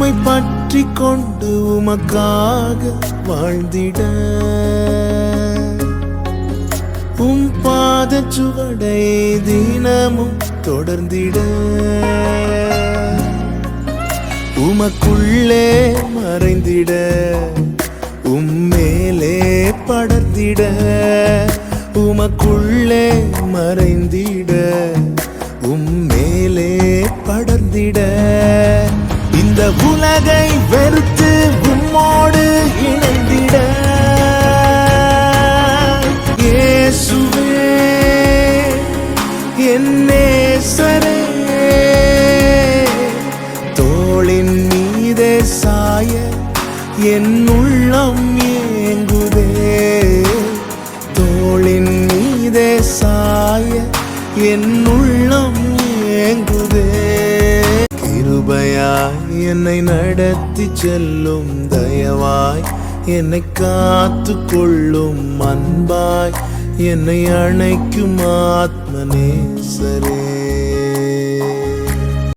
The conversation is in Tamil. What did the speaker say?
உம்மை பற்றி கொண்டு உமக்காக வாழ்ந்திட உம் பாத சுவடை தினமும் தொடர்ந்திட உமக்குள்ளே மறைந்திட உம்மேலே படர்ந்திட உமக்குள்ளே மறைந்திட உம்மேலே படர்ந்திட இந்த உலகை வெறுத்து உம்மோடு இணைந்திட இயேசுவே என் நேசரே தோளின் மீதே சாய என் உள்ளம் ஏங்குதே தோளின் மீதே சாய என் உள்ளம் ஏங்குதே கிருபையாய் என்னை நடத்தி செல்லும் தயவாய் என்னை காத்து கொள்ளும் அன்பாய் என்னை அணைக்கும் ஆத்மநேசரே